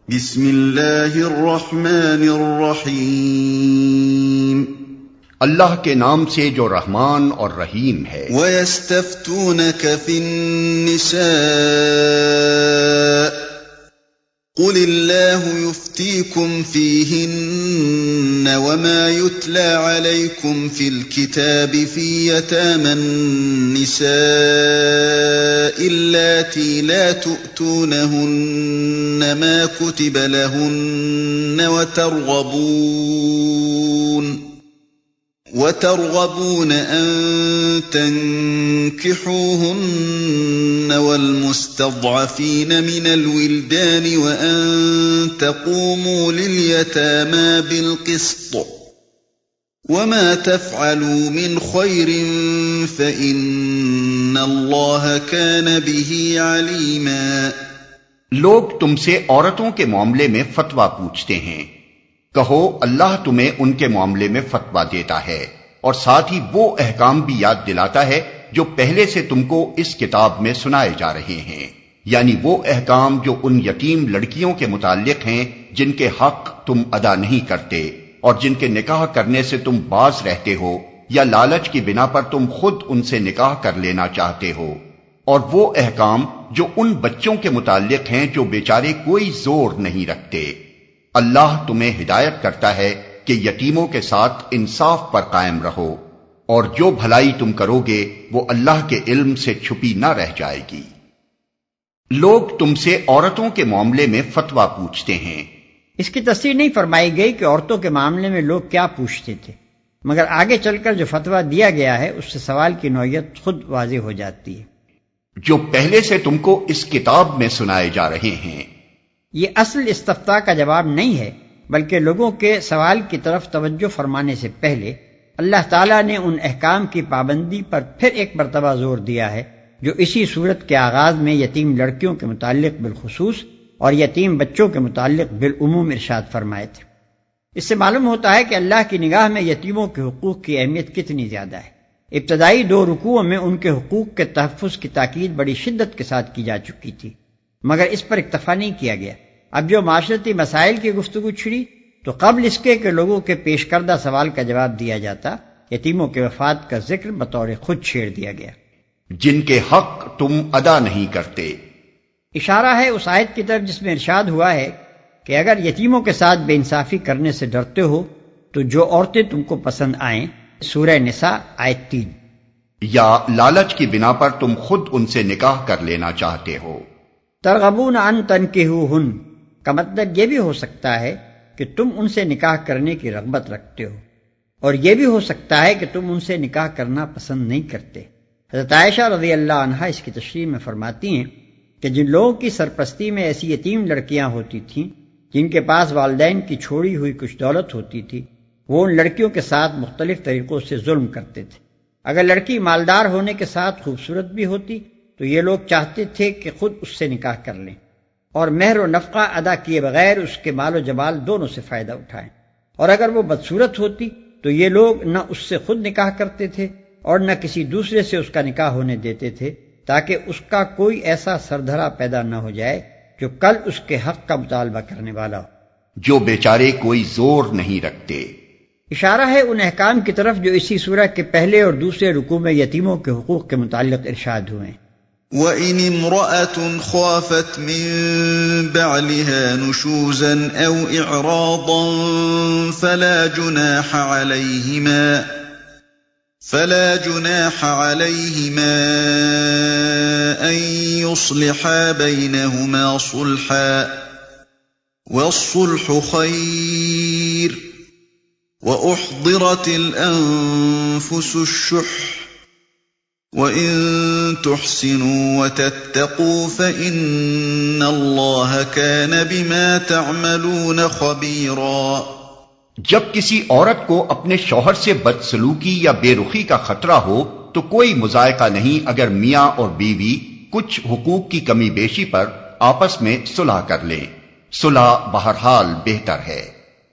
بسم اللہ الرحمن الرحیم، اللہ کے نام سے جو رحمان اور رحیم ہے۔ وَيَسْتَفْتُونَكَ فِي النِّسَاءِ قُلِ اللَّهُ يُفْتِيكُمْ فِيهِنَّ وَمَا يُتْلَى عَلَيْكُمْ فِي الْكِتَابِ فِي يَتَامَى النِّسَاءِ اللَّاتِي لَا تُؤْتُونَهُنَّ مَا كُتِبَ لَهُنَّ وترغبون أن تنكحوهن والمستضعفين من الولدان وأن تقوموا لليتامى بالقسط وما تفعلوا من خير فإن الله كان به عليما۔ لوگ تم سے عورتوں کے معاملے میں فتویٰ پوچھتے ہیں، کہو اللہ تمہیں ان کے معاملے میں فتویٰ دیتا ہے اور ساتھ ہی وہ احکام بھی یاد دلاتا ہے جو پہلے سے تم کو اس کتاب میں سنائے جا رہے ہیں، یعنی وہ احکام جو ان یتیم لڑکیوں کے متعلق ہیں جن کے حق تم ادا نہیں کرتے اور جن کے نکاح کرنے سے تم باز رہتے ہو یا لالچ کی بنا پر تم خود ان سے نکاح کر لینا چاہتے ہو، اور وہ احکام جو ان بچوں کے متعلق ہیں جو بیچارے کوئی زور نہیں رکھتے۔ اللہ تمہیں ہدایت کرتا ہے کہ یتیموں کے ساتھ انصاف پر قائم رہو، اور جو بھلائی تم کرو گے وہ اللہ کے علم سے چھپی نہ رہ جائے گی۔ لوگ تم سے عورتوں کے معاملے میں فتویٰ پوچھتے ہیں۔ اس کی تفصیل نہیں فرمائی گئی کہ عورتوں کے معاملے میں لوگ کیا پوچھتے تھے، مگر آگے چل کر جو فتویٰ دیا گیا ہے اس سے سوال کی نوعیت خود واضح ہو جاتی ہے۔ جو پہلے سے تم کو اس کتاب میں سنائے جا رہے ہیں۔ یہ اصل استفتاء کا جواب نہیں ہے، بلکہ لوگوں کے سوال کی طرف توجہ فرمانے سے پہلے اللہ تعالیٰ نے ان احکام کی پابندی پر پھر ایک مرتبہ زور دیا ہے جو اسی صورت کے آغاز میں یتیم لڑکیوں کے متعلق بالخصوص اور یتیم بچوں کے متعلق بالعموم ارشاد فرمائے تھے۔ اس سے معلوم ہوتا ہے کہ اللہ کی نگاہ میں یتیموں کے حقوق کی اہمیت کتنی زیادہ ہے۔ ابتدائی 2 رکوعوں میں ان کے حقوق کے تحفظ کی تاکید بڑی شدت کے ساتھ کی جا چکی تھی، مگر اس پر اکتفا نہیں کیا گیا۔ اب جو معاشرتی مسائل کی گفتگو چھڑی تو قبل اس کے کہ لوگوں کے پیش کردہ سوال کا جواب دیا جاتا، یتیموں کے وفات کا ذکر بطور خود چھیڑ دیا گیا۔ جن کے حق تم ادا نہیں کرتے۔ اشارہ ہے اس آیت کی طرف جس میں ارشاد ہوا ہے کہ اگر یتیموں کے ساتھ بے انصافی کرنے سے ڈرتے ہو تو جو عورتیں تم کو پسند آئیں، سورہ نساء آیت 3۔ یا لالچ کی بنا پر تم خود ان سے نکاح کر لینا چاہتے ہو۔ ترغبون ان تنکحوہن کا مطلب یہ بھی ہو سکتا ہے کہ تم ان سے نکاح کرنے کی رغبت رکھتے ہو، اور یہ بھی ہو سکتا ہے کہ تم ان سے نکاح کرنا پسند نہیں کرتے۔ حضرت عائشہ رضی اللہ عنہا اس کی تشریح میں فرماتی ہیں کہ جن لوگوں کی سرپرستی میں ایسی یتیم لڑکیاں ہوتی تھیں جن کے پاس والدین کی چھوڑی ہوئی کچھ دولت ہوتی تھی، وہ ان لڑکیوں کے ساتھ مختلف طریقوں سے ظلم کرتے تھے۔ اگر لڑکی مالدار ہونے کے ساتھ خوبصورت بھی ہوتی تو یہ لوگ چاہتے تھے کہ خود اس سے نکاح کر لیں اور مہر و نفقہ ادا کیے بغیر اس کے مال و جمال دونوں سے فائدہ اٹھائیں، اور اگر وہ بدصورت ہوتی تو یہ لوگ نہ اس سے خود نکاح کرتے تھے اور نہ کسی دوسرے سے اس کا نکاح ہونے دیتے تھے تاکہ اس کا کوئی ایسا سردھرا پیدا نہ ہو جائے جو کل اس کے حق کا مطالبہ کرنے والا ہو، جو بیچارے کوئی زور نہیں رکھتے۔ اشارہ ہے ان احکام کی طرف جو اسی سورہ کے پہلے اور دوسرے رکوع میں یتیموں کے حقوق کے متعلق ارشاد ہوئے ہیں۔ وَإِنِ امْرَأَةٌ خَافَتْ مِن بَعْلِهَا نُشُوزًا أَوْ إِعْرَاضًا فَلَا جُنَاحَ عَلَيْهِمَا أَن يُصْلِحَا بَيْنَهُمَا صُلْحًا وَالصُّلْحُ خَيْرٌ وَأُحْضِرَتِ الْأَنفُسُ الشُّحَّ وَإِن تُحْسِنُوا وَتَتَّقُوا فَإِنَّ اللَّهَ كَانَ بِمَا تَعْمَلُونَ خَبِيرًا۔ جب کسی عورت کو اپنے شوہر سے بدسلوکی یا بے رخی کا خطرہ ہو تو کوئی مذائقہ نہیں اگر میاں اور بیوی کچھ حقوق کی کمی بیشی پر آپس میں صلح کر لیں۔ صلح بہرحال بہتر ہے۔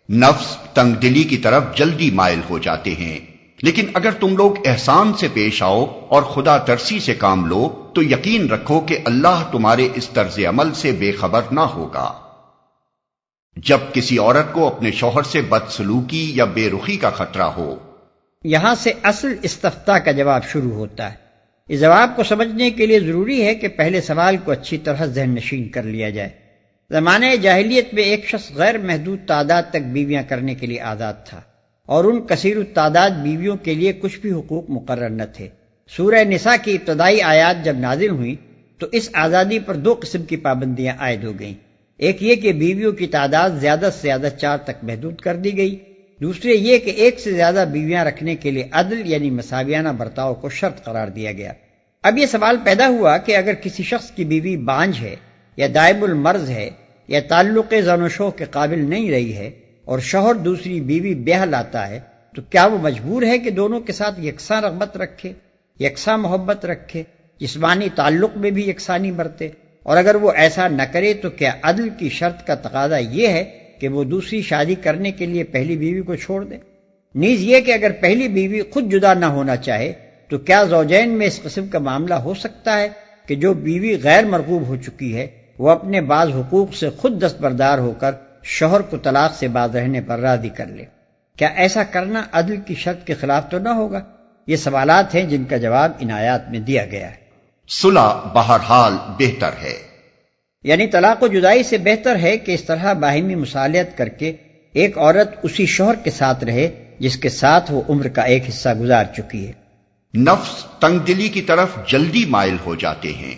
نفس تنگ دلی کی طرف جلدی مائل ہو جاتے ہیں، لیکن اگر تم لوگ احسان سے پیش آؤ اور خدا ترسی سے کام لو تو یقین رکھو کہ اللہ تمہارے اس طرز عمل سے بے خبر نہ ہوگا۔ جب کسی عورت کو اپنے شوہر سے بدسلوکی یا بے رخی کا خطرہ ہو۔ یہاں سے اصل استفتاء کا جواب شروع ہوتا ہے۔ اس جواب کو سمجھنے کے لیے ضروری ہے کہ پہلے سوال کو اچھی طرح ذہن نشین کر لیا جائے۔ زمانہ جاہلیت میں ایک شخص غیر محدود تعداد تک بیویاں کرنے کے لیے آزاد تھا، اور ان کثیر التعداد بیویوں کے لیے کچھ بھی حقوق مقرر نہ تھے۔ سورہ نساء کی ابتدائی آیات جب نازل ہوئیں تو اس آزادی پر دو قسم کی پابندیاں عائد ہو گئیں۔ ایک یہ کہ بیویوں کی تعداد زیادہ سے زیادہ 4 تک محدود کر دی گئی، دوسرے یہ کہ ایک سے زیادہ بیویاں رکھنے کے لیے عدل یعنی مساویانہ برتاؤ کو شرط قرار دیا گیا۔ اب یہ سوال پیدا ہوا کہ اگر کسی شخص کی بیوی بانجھ ہے یا دائم المرض ہے یا تعلق زن و شوہ کے قابل نہیں رہی ہے اور شوہر دوسری بیوی بیاہ لاتا ہے تو کیا وہ مجبور ہے کہ دونوں کے ساتھ یکساں رغبت رکھے، یکساں محبت رکھے، جسمانی تعلق میں بھی یکسانی برتے؟ اور اگر وہ ایسا نہ کرے تو کیا عدل کی شرط کا تقاضا یہ ہے کہ وہ دوسری شادی کرنے کے لیے پہلی بیوی کو چھوڑ دے؟ نیز یہ کہ اگر پہلی بیوی خود جدا نہ ہونا چاہے تو کیا زوجین میں اس قسم کا معاملہ ہو سکتا ہے کہ جو بیوی غیر مرغوب ہو چکی ہے وہ اپنے بعض حقوق سے خود دستبردار ہو کر شوہر کو طلاق سے باز رہنے پر راضی کر لے؟ کیا ایسا کرنا عدل کی شرط کے خلاف تو نہ ہوگا؟ یہ سوالات ہیں جن کا جواب ان آیات میں دیا گیا ہے۔ صلح بہرحال بہتر ہے، یعنی طلاق و جدائی سے بہتر ہے کہ اس طرح باہمی مصالحت کر کے ایک عورت اسی شوہر کے ساتھ رہے جس کے ساتھ وہ عمر کا ایک حصہ گزار چکی ہے۔ نفس تنگ دلی کی طرف جلدی مائل ہو جاتے ہیں۔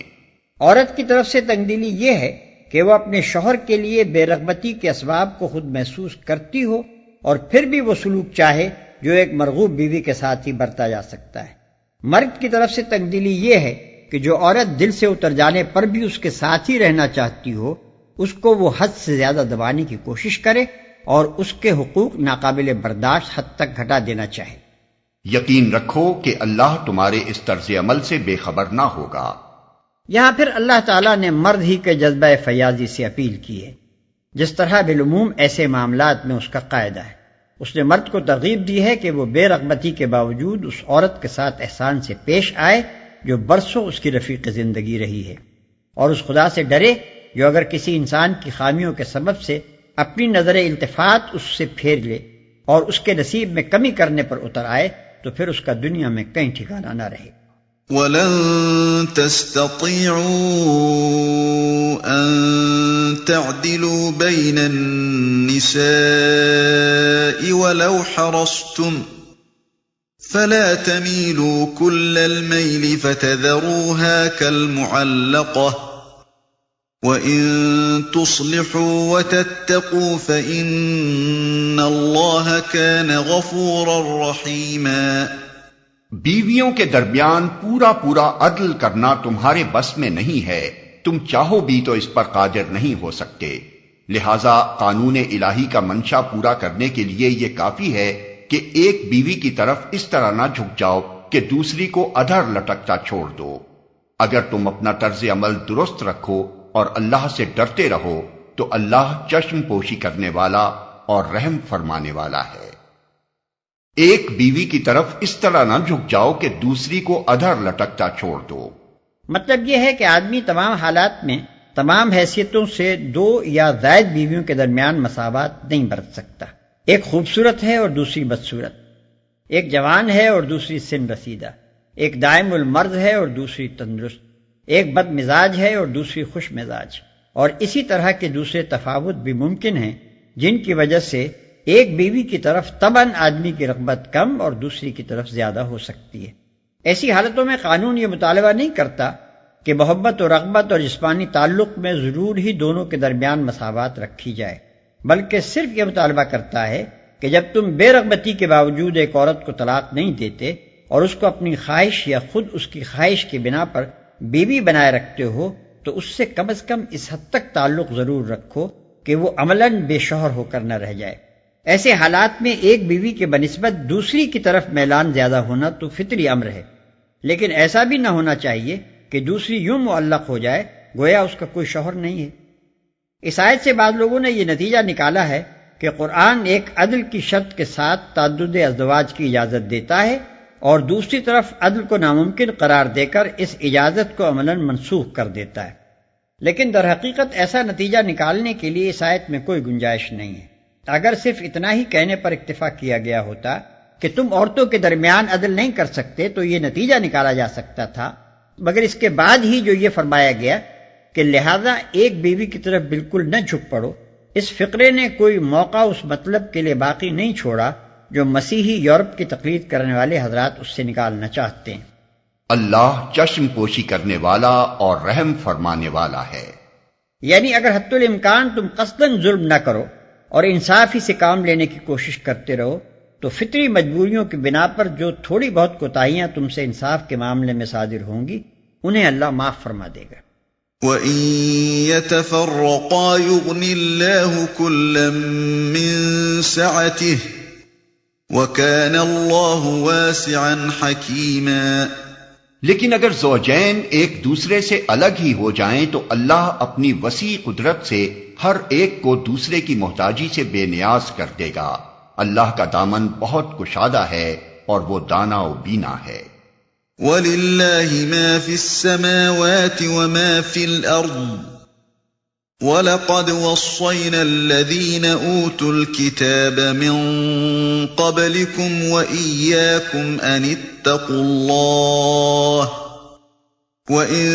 عورت کی طرف سے تنگ دلی یہ ہے کہ وہ اپنے شوہر کے لیے بے رغبتی کے اسباب کو خود محسوس کرتی ہو اور پھر بھی وہ سلوک چاہے جو ایک مرغوب بیوی کے ساتھ ہی برتا جا سکتا ہے۔ مرد کی طرف سے تنگ دلی یہ ہے کہ جو عورت دل سے اتر جانے پر بھی اس کے ساتھ ہی رہنا چاہتی ہو اس کو وہ حد سے زیادہ دبانے کی کوشش کرے اور اس کے حقوق ناقابل برداشت حد تک گھٹا دینا چاہے۔ یقین رکھو کہ اللہ تمہارے اس طرز عمل سے بے خبر نہ ہوگا۔ یہاں پھر اللہ تعالیٰ نے مرد ہی کے جذبہ فیاضی سے اپیل کی ہے، جس طرح بالعموم ایسے معاملات میں اس کا قاعدہ ہے۔ اس نے مرد کو ترغیب دی ہے کہ وہ بے رغبتی کے باوجود اس عورت کے ساتھ احسان سے پیش آئے جو برسوں اس کی رفیق زندگی رہی ہے، اور اس خدا سے ڈرے جو اگر کسی انسان کی خامیوں کے سبب سے اپنی نظر التفات اس سے پھیر لے اور اس کے نصیب میں کمی کرنے پر اتر آئے تو پھر اس کا دنیا میں کہیں ٹھکانہ نہ رہے۔ وَلَن تَسْتَطِيعُوا أَن تَعْدِلُوا بَيْنَ النِّسَاءِ وَلَوْ حَرَصْتُمْ فَلَا تَمِيلُوا كُلَّ الْمَيْلِ فَتَذَرُوهَا كَالْمُعَلَّقَةِ وَإِن تُصْلِحُوا وَتَتَّقُوا فَإِنَّ اللَّهَ كَانَ غَفُورًا رَّحِيمًا۔ بیویوں کے درمیان پورا عدل کرنا تمہارے بس میں نہیں ہے، تم چاہو بھی تو اس پر قادر نہیں ہو سکتے، لہذا قانون الہی کا منشا پورا کرنے کے لیے یہ کافی ہے کہ ایک بیوی کی طرف اس طرح نہ جھک جاؤ کہ دوسری کو ادھر لٹکتا چھوڑ دو۔ اگر تم اپنا طرز عمل درست رکھو اور اللہ سے ڈرتے رہو تو اللہ چشم پوشی کرنے والا اور رحم فرمانے والا ہے۔ ایک بیوی کی طرف اس طرح نہ جھک جاؤ کہ دوسری کو ادھر لٹکتا چھوڑ دو۔ مطلب یہ ہے کہ آدمی تمام حالات میں تمام حیثیتوں سے 2 یا زائد بیویوں کے درمیان مساوات نہیں برت سکتا۔ ایک خوبصورت ہے اور دوسری بدصورت، ایک جوان ہے اور دوسری سن رسیدہ، ایک دائم المرض ہے اور دوسری تندرست، ایک بد مزاج ہے اور دوسری خوش مزاج، اور اسی طرح کے دوسرے تفاوت بھی ممکن ہیں جن کی وجہ سے ایک بیوی کی طرف طبعاً آدمی کی رغبت کم اور دوسری کی طرف زیادہ ہو سکتی ہے۔ ایسی حالتوں میں قانون یہ مطالبہ نہیں کرتا کہ محبت و رغبت اور جسمانی تعلق میں ضرور ہی دونوں کے درمیان مساوات رکھی جائے، بلکہ صرف یہ مطالبہ کرتا ہے کہ جب تم بے رغبتی کے باوجود ایک عورت کو طلاق نہیں دیتے اور اس کو اپنی خواہش یا خود اس کی خواہش کی بنا پر بیوی بنائے رکھتے ہو تو اس سے کم از کم اس حد تک تعلق ضرور رکھو کہ وہ عملاً بے شوہر ہو کر نہ رہ جائے۔ ایسے حالات میں ایک بیوی کے بنسبت دوسری کی طرف میلان زیادہ ہونا تو فطری امر ہے، لیکن ایسا بھی نہ ہونا چاہیے کہ دوسری یوں معلق ہو جائے گویا اس کا کوئی شوہر نہیں ہے۔ اس آیت سے بعض لوگوں نے یہ نتیجہ نکالا ہے کہ قرآن ایک عدل کی شرط کے ساتھ تعدد ازدواج کی اجازت دیتا ہے اور دوسری طرف عدل کو ناممکن قرار دے کر اس اجازت کو عملاً منسوخ کر دیتا ہے۔ لیکن در حقیقت ایسا نتیجہ نکالنے کے لیے اس آیت میں کوئی گنجائش نہیں ہے۔ اگر صرف اتنا ہی کہنے پر اکتفا کیا گیا ہوتا کہ تم عورتوں کے درمیان عدل نہیں کر سکتے تو یہ نتیجہ نکالا جا سکتا تھا، مگر اس کے بعد ہی جو یہ فرمایا گیا کہ لہذا ایک بیوی کی طرف بالکل نہ جھک پڑو، اس فقرے نے کوئی موقع اس مطلب کے لیے باقی نہیں چھوڑا جو مسیحی یورپ کی تقلید کرنے والے حضرات اس سے نکالنا چاہتے ہیں۔ اللہ چشم پوشی کرنے والا اور رحم فرمانے والا ہے۔ یعنی اگر حتی الامکان تم قصداً ظلم نہ کرو اور انصافی سے کام لینے کی کوشش کرتے رہو تو فطری مجبوریوں کی بنا پر جو تھوڑی بہت کوتاہیاں تم سے انصاف کے معاملے میں صادر ہوں گی انہیں اللہ معاف فرما دے گا۔ وَإِن يَتَفَرَّقَا يُغْنِ اللَّهُ كُلًّا مِّن سَعَتِهِ وَكَانَ اللَّهُ وَاسِعًا حَكِيمًا۔ لیکن اگر زوجین ایک دوسرے سے الگ ہی ہو جائیں تو اللہ اپنی وسیع قدرت سے ہر ایک کو دوسرے کی محتاجی سے بے نیاز کر دے گا۔ اللہ کا دامن بہت کشادہ ہے اور وہ دانا و بینا ہے۔ وَلِلَّهِ مَا فِي السَّمَاوَاتِ وَمَا فِي الْأَرْضِ وَلَقَدْ وَصَّيْنَا الَّذِينَ أُوتُوا الْكِتَابَ مِن قَبْلِكُمْ وَإِيَّاكُمْ أَنِ اتَّقُوا اللَّهَ وَإِن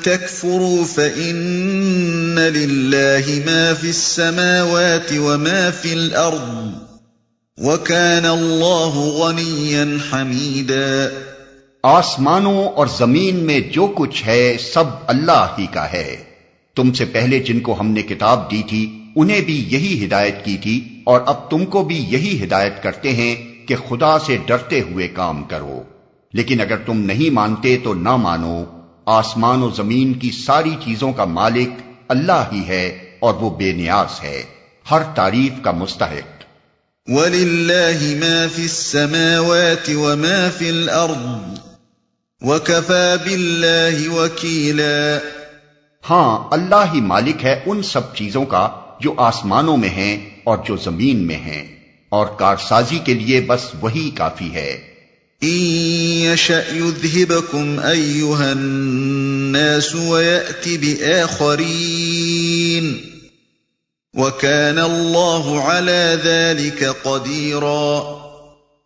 تَكْفُرُوا فَإِنَّ لِلَّهِ مَا فِي السَّمَاوَاتِ وَمَا فِي الْأَرْضِ وَكَانَ اللَّهُ غَنِيًّا حَمِيدًا۔ آسمانوں اور زمین میں جو کچھ ہے سب اللہ ہی کا ہے۔ تم سے پہلے جن کو ہم نے کتاب دی تھی انہیں بھی یہی ہدایت کی تھی، اور اب تم کو بھی یہی ہدایت کرتے ہیں کہ خدا سے ڈرتے ہوئے کام کرو۔ لیکن اگر تم نہیں مانتے تو نہ مانو، آسمان و زمین کی ساری چیزوں کا مالک اللہ ہی ہے اور وہ بے نیاز ہے، ہر تعریف کا مستحق۔ وَلِلَّهِ مَا فِي السَّمَاوَاتِ وَمَا فِي الْأَرْضِ وَكَفَى بِاللَّهِ وَكِيلًا۔ ہاں، اللہ ہی مالک ہے ان سب چیزوں کا جو آسمانوں میں ہیں اور جو زمین میں ہیں، اور کارسازی کے لیے بس وہی کافی ہے۔ إِن يَشَأْ يُذْهِبْكُمْ أَيُّهَا النَّاسُ وَيَأْتِ بِآخَرِينَ وَكَانَ اللَّهُ عَلَى ذَلِكَ قَدِيرًا۔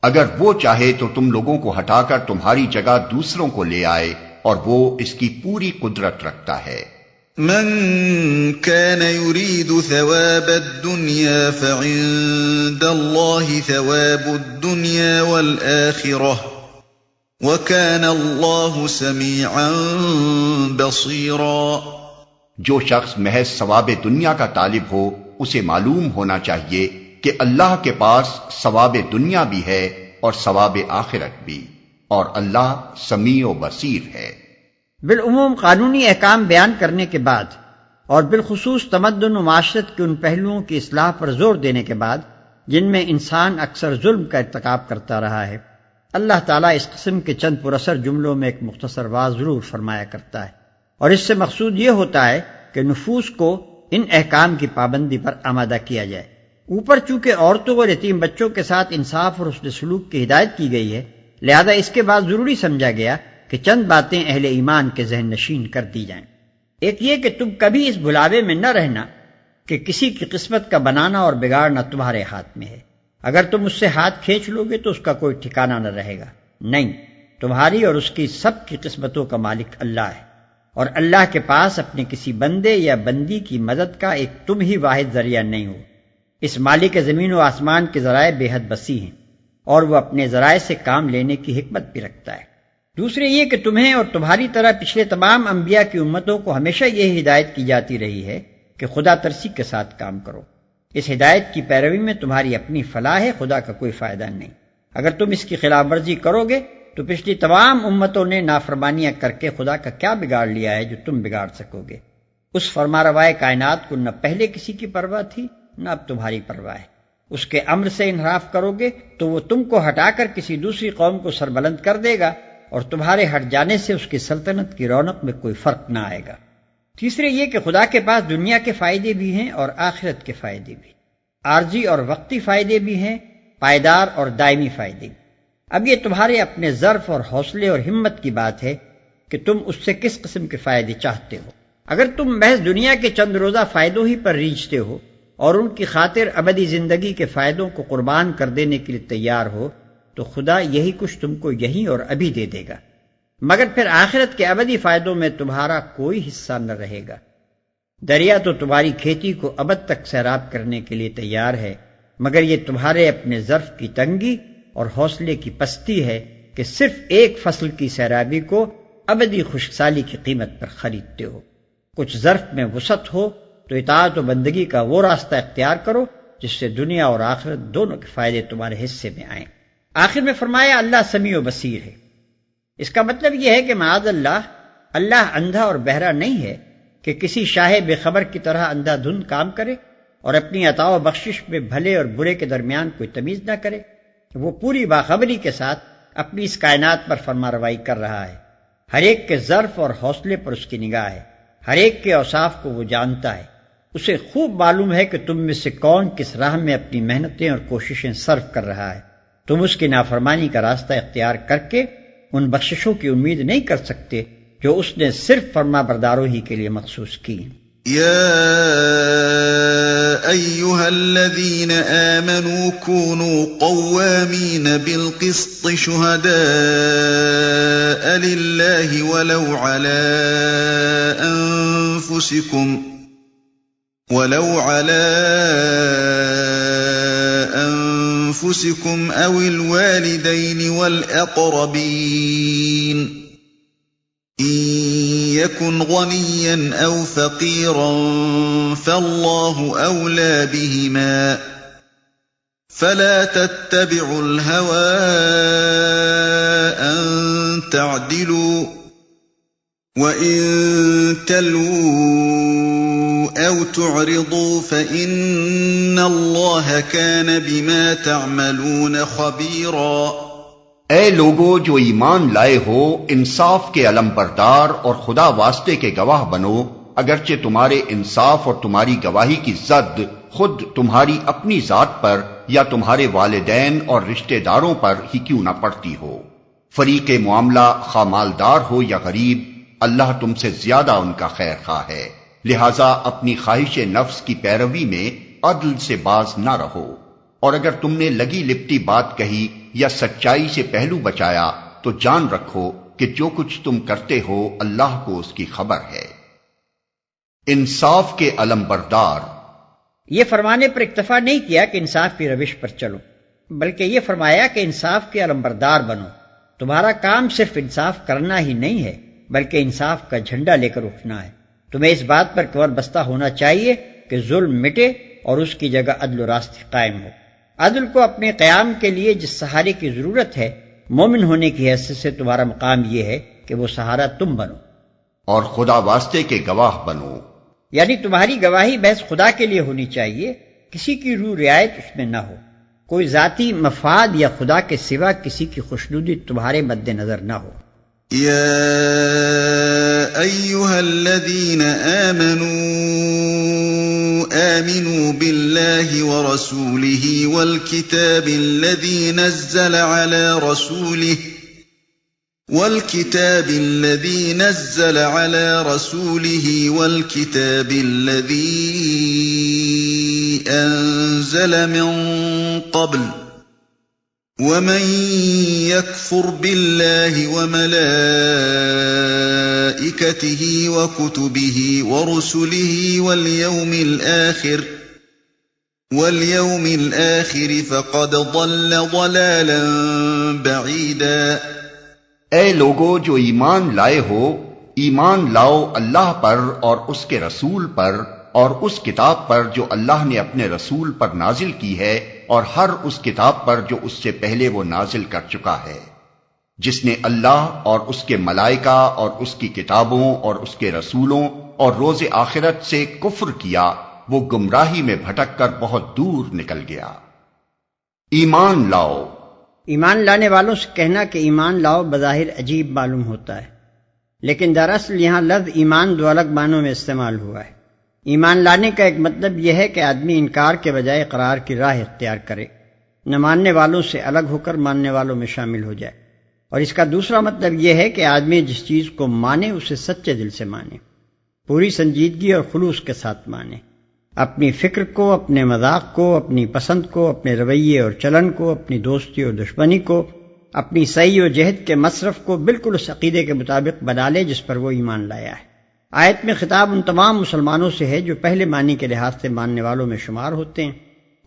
اگر وہ چاہے تو تم لوگوں کو ہٹا کر تمہاری جگہ دوسروں کو لے آئے، اور وہ اس کی پوری قدرت رکھتا ہے۔ من كان يريد ثواب الدنيا فعند الله ثواب الدنيا والآخرة وكان الله سميعا بصيرا۔ جو شخص محض ثواب دنیا کا طالب ہو اسے معلوم ہونا چاہیے کہ اللہ کے پاس ثواب دنیا بھی ہے اور ثواب آخرت بھی، اور اللہ سمیع و بصیر ہے۔ بالعموم قانونی احکام بیان کرنے کے بعد اور بالخصوص تمدن و معاشرت کے ان پہلوؤں کی اصلاح پر زور دینے کے بعد جن میں انسان اکثر ظلم کا ارتکاب کرتا رہا ہے، اللہ تعالیٰ اس قسم کے چند پراثر جملوں میں ایک مختصر واضح ضرور فرمایا کرتا ہے، اور اس سے مقصود یہ ہوتا ہے کہ نفوس کو ان احکام کی پابندی پر آمادہ کیا جائے۔ اوپر چونکہ عورتوں اور یتیم بچوں کے ساتھ انصاف اور حسن سلوک کی ہدایت کی گئی ہے، لہذا اس کے بعد ضروری سمجھا گیا کہ چند باتیں اہل ایمان کے ذہن نشین کر دی جائیں۔ ایک یہ کہ تم کبھی اس بھلاوے میں نہ رہنا کہ کسی کی قسمت کا بنانا اور بگاڑنا تمہارے ہاتھ میں ہے۔ اگر تم اس سے ہاتھ کھینچ لو گے تو اس کا کوئی ٹھکانہ نہ رہے گا۔ نہیں، تمہاری اور اس کی سب کی قسمتوں کا مالک اللہ ہے، اور اللہ کے پاس اپنے کسی بندے یا بندی کی مدد کا ایک تم ہی واحد ذریعہ نہیں ہو۔ اس مالک زمین و آسمان کے ذرائع بے حد وسیع ہیں، اور وہ اپنے ذرائع سے کام لینے کی حکمت بھی رکھتا ہے۔ دوسرے یہ کہ تمہیں اور تمہاری طرح پچھلے تمام انبیاء کی امتوں کو ہمیشہ یہ ہدایت کی جاتی رہی ہے کہ خدا ترسی کے ساتھ کام کرو۔ اس ہدایت کی پیروی میں تمہاری اپنی فلاح ہے، خدا کا کوئی فائدہ نہیں۔ اگر تم اس کی خلاف ورزی کرو گے تو پچھلی تمام امتوں نے نافرمانیاں کر کے خدا کا کیا بگاڑ لیا ہے جو تم بگاڑ سکو گے۔ اس فرماروائے کائنات کو نہ پہلے کسی کی پرواہ تھی نہ اب تمہاری پرواہ ہے۔ اس کے امر سے انحراف کرو گے تو وہ تم کو ہٹا کر کسی دوسری قوم کو سربلند کر دے گا، اور تمہارے ہٹ جانے سے اس کی سلطنت کی رونق میں کوئی فرق نہ آئے گا۔ تیسرے یہ کہ خدا کے پاس دنیا کے فائدے بھی ہیں اور آخرت کے فائدے بھی، عارضی اور وقتی فائدے بھی ہیں، پائیدار اور دائمی فائدے بھی۔ اب یہ تمہارے اپنے ظرف اور حوصلے اور ہمت کی بات ہے کہ تم اس سے کس قسم کے فائدے چاہتے ہو۔ اگر تم محض دنیا کے چند روزہ فائدوں ہی پر ریجھتے ہو اور ان کی خاطر ابدی زندگی کے فائدوں کو قربان کر دینے کے لیے تیار ہو تو خدا یہی کچھ تم کو یہیں اور ابھی دے دے گا، مگر پھر آخرت کے ابدی فائدوں میں تمہارا کوئی حصہ نہ رہے گا۔ دریا تو تمہاری کھیتی کو ابد تک سیراب کرنے کے لیے تیار ہے، مگر یہ تمہارے اپنے ظرف کی تنگی اور حوصلے کی پستی ہے کہ صرف ایک فصل کی سیرابی کو ابدی خشکسالی کی قیمت پر خریدتے ہو۔ کچھ ظرف میں وسعت ہو تو اطاعت و بندگی کا وہ راستہ اختیار کرو جس سے دنیا اور آخرت دونوں کے فائدے تمہارے حصے میں آئیں۔ آخر میں فرمایا اللہ سمیع و بصیر ہے۔ اس کا مطلب یہ ہے کہ معاذ اللہ اندھا اور بہرا نہیں ہے کہ کسی شاہ بے خبر کی طرح اندھا دھند کام کرے اور اپنی عطا و بخشش میں بھلے اور برے کے درمیان کوئی تمیز نہ کرے۔ وہ پوری باخبری کے ساتھ اپنی اس کائنات پر فرمانروائی کر رہا ہے۔ ہر ایک کے ظرف اور حوصلے پر اس کی نگاہ ہے، ہر ایک کے اوصاف کو وہ جانتا ہے۔ اسے خوب معلوم ہے کہ تم میں سے کون کس راہ میں اپنی محنتیں اور کوششیں صرف کر رہا ہے۔ تم اس کی نافرمانی کا راستہ اختیار کر کے ان بخششوں کی امید نہیں کر سکتے جو اس نے صرف فرما برداروں ہی کے لیے مخصوص کی۔ يا أيها الذين آمنوا كونوا قوامين بالقسط شهداء لله ولو على أنفسكم أو الوالدين والأقربين إن يكن غنيا أو فقيرا فالله أولى بهما فلا تتبعوا الهوى أن تعدلوا وإن تلووا أو تعرضوا فإن الله كان بما تعملون خبيرا۔ اے لوگو جو ایمان لائے ہو، انصاف کے علم بردار اور خدا واسطے کے گواہ بنو، اگرچہ تمہارے انصاف اور تمہاری گواہی کی زد خود تمہاری اپنی ذات پر یا تمہارے والدین اور رشتہ داروں پر ہی کیوں نہ پڑتی ہو۔ فریق معاملہ خواہ مالدار ہو یا غریب، اللہ تم سے زیادہ ان کا خیر خواہ ہے، لہذا اپنی خواہش نفس کی پیروی میں عدل سے باز نہ رہو، اور اگر تم نے لگی لپٹی بات کہی یا سچائی سے پہلو بچایا تو جان رکھو کہ جو کچھ تم کرتے ہو اللہ کو اس کی خبر ہے۔ انصاف کے علم بردار، یہ فرمانے پر اکتفا نہیں کیا کہ انصاف کی روش پر چلو، بلکہ یہ فرمایا کہ انصاف کے علم بردار بنو۔ تمہارا کام صرف انصاف کرنا ہی نہیں ہے بلکہ انصاف کا جھنڈا لے کر اٹھنا ہے۔ تمہیں اس بات پر کمر بستہ ہونا چاہیے کہ ظلم مٹے اور اس کی جگہ عدل و راستے قائم ہو۔ عدل کو اپنے قیام کے لیے جس سہارے کی ضرورت ہے، مومن ہونے کی حیثیت سے تمہارا مقام یہ ہے کہ وہ سہارا تم بنو اور خدا واسطے کے گواہ بنو، یعنی تمہاری گواہی محض خدا کے لیے ہونی چاہیے، کسی کی روح رعایت اس میں نہ ہو، کوئی ذاتی مفاد یا خدا کے سوا کسی کی خوشنودی تمہارے مد نظر نہ ہو۔ يا أيها الذين آمنوا بالله ورسوله والكتاب الذي نزل على رسوله والكتاب الذي أنزل من قبل ومن يكفر بالله وملائكته وكتبه ورسله واليوم الآخر فقد ضل ضلالا بعيدا۔ اے لوگو جو ایمان لائے ہو، ایمان لاؤ اللہ پر اور اس کے رسول پر اور اس کتاب پر جو اللہ نے اپنے رسول پر نازل کی ہے اور ہر اس کتاب پر جو اس سے پہلے وہ نازل کر چکا ہے۔ جس نے اللہ اور اس کے ملائکہ اور اس کی کتابوں اور اس کے رسولوں اور روز آخرت سے کفر کیا، وہ گمراہی میں بھٹک کر بہت دور نکل گیا۔ ایمان لاؤ، ایمان لانے والوں سے کہنا کہ ایمان لاؤ بظاہر عجیب معلوم ہوتا ہے، لیکن دراصل یہاں لفظ ایمان دو الگ معنوں میں استعمال ہوا ہے۔ ایمان لانے کا ایک مطلب یہ ہے کہ آدمی انکار کے بجائے اقرار کی راہ اختیار کرے، نہ ماننے والوں سے الگ ہو کر ماننے والوں میں شامل ہو جائے، اور اس کا دوسرا مطلب یہ ہے کہ آدمی جس چیز کو مانے اسے سچے دل سے مانے۔ پوری سنجیدگی اور خلوص کے ساتھ مانیں، اپنی فکر کو، اپنے مذاق کو، اپنی پسند کو، اپنے رویے اور چلن کو، اپنی دوستی اور دشمنی کو، اپنی سعی و جہد کے مصرف کو بالکل اس عقیدے کے مطابق بنا لے جس پر وہ ایمان لایا ہے۔ آیت میں خطاب ان تمام مسلمانوں سے ہے جو پہلے معنی کے لحاظ سے ماننے والوں میں شمار ہوتے ہیں،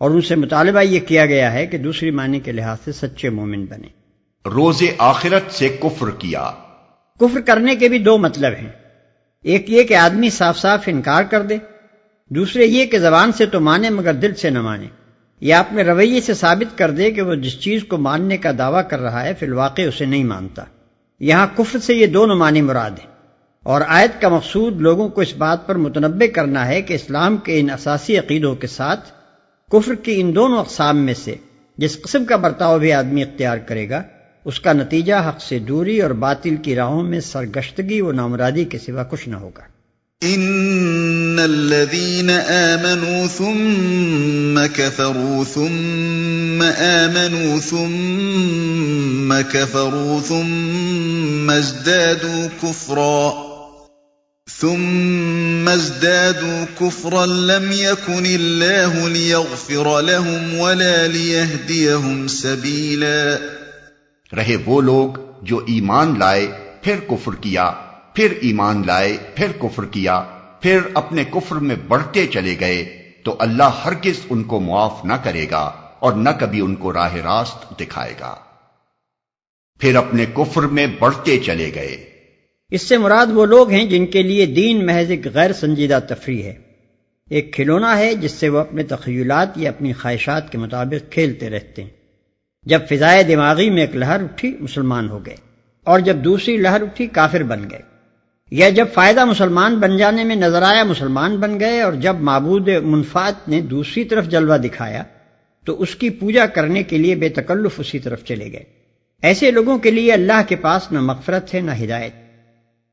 اور ان سے مطالبہ یہ کیا گیا ہے کہ دوسری معنی کے لحاظ سے سچے مومن بنیں۔ روز آخرت سے کفر کیا۔ کفر کرنے کے بھی دو مطلب ہیں، ایک یہ کہ آدمی صاف صاف انکار کر دے، دوسرے یہ کہ زبان سے تو مانے مگر دل سے نہ مانے، یا اپنے رویے سے ثابت کر دے کہ وہ جس چیز کو ماننے کا دعویٰ کر رہا ہے فی الواقع اسے نہیں مانتا۔ یہاں کفر سے یہ دونوں معنی مراد ہیں، اور آیت کا مقصود لوگوں کو اس بات پر متنبہ کرنا ہے کہ اسلام کے ان اساسی عقیدوں کے ساتھ کفر کی ان دونوں اقسام میں سے جس قسم کا برتاؤ بھی آدمی اختیار کرے گا اس کا نتیجہ حق سے دوری اور باطل کی راہوں میں سرگشتگی و نامرادی کے سوا کچھ نہ ہوگا۔ ان الذين آمنوا ثم كفروا ثم آمنوا ثم كفروا ثم ازدادوا كفرا لم يكن الله ليغفر لهم ولا ليهديهم سبيلا۔ رہے وہ لوگ جو ایمان لائے پھر کفر کیا، پھر ایمان لائے پھر کفر کیا، پھر اپنے کفر میں بڑھتے چلے گئے، تو اللہ ہرگز ان کو معاف نہ کرے گا اور نہ کبھی ان کو راہ راست دکھائے گا۔ پھر اپنے کفر میں بڑھتے چلے گئے، اس سے مراد وہ لوگ ہیں جن کے لیے دین محض ایک غیر سنجیدہ تفریح ہے، ایک کھلونا ہے جس سے وہ اپنے تخیلات یا اپنی خواہشات کے مطابق کھیلتے رہتے ہیں۔ جب فضائے دماغی میں ایک لہر اٹھی مسلمان ہو گئے، اور جب دوسری لہر اٹھی کافر بن گئے، یا جب فائدہ مسلمان بن جانے میں نظر آیا مسلمان بن گئے، اور جب معبود منفعت نے دوسری طرف جلوہ دکھایا تو اس کی پوجا کرنے کے لیے بے تکلف اسی طرف چلے گئے۔ ایسے لوگوں کے لیے اللہ کے پاس نہ مغفرت ہے نہ ہدایت۔